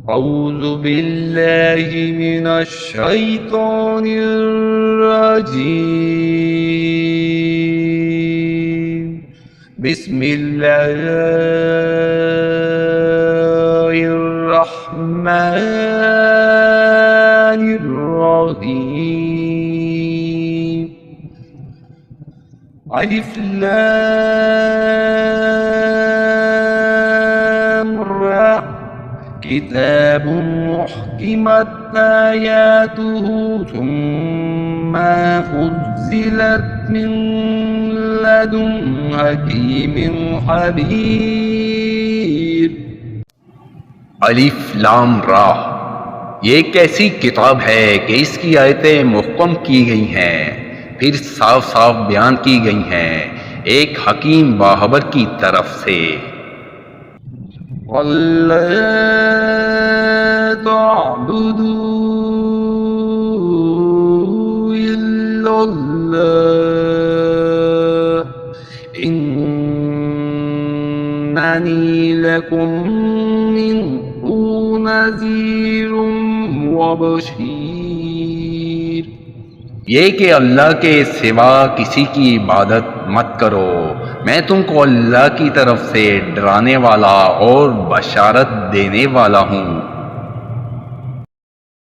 أعوذ بالله من الشيطان الرجيم. بسم الله الرحمن الرحيم. ألف لام را كتاب محكمت آياته ثم فصلت من لدن حكيم خبير. अलिफ लाम रा, ये एक ऐसी किताब है कि इसकी आयतें मुहकम की गई हैं, फिर साफ साफ बयान की गई हैं एक हकीम बाहबर की तरफ से। وَلَا تَعْبُدُوا إِلَّا اللَّهَ إِنَّنِي لَكُمْ مِنْهُ نَذِيرٌ وَبَشِيرٌ। ये कि अल्लाह के सिवा किसी की इबादत मत करो, मैं तुमको अल्लाह की तरफ से डराने वाला और बशारत देने वाला हूँ।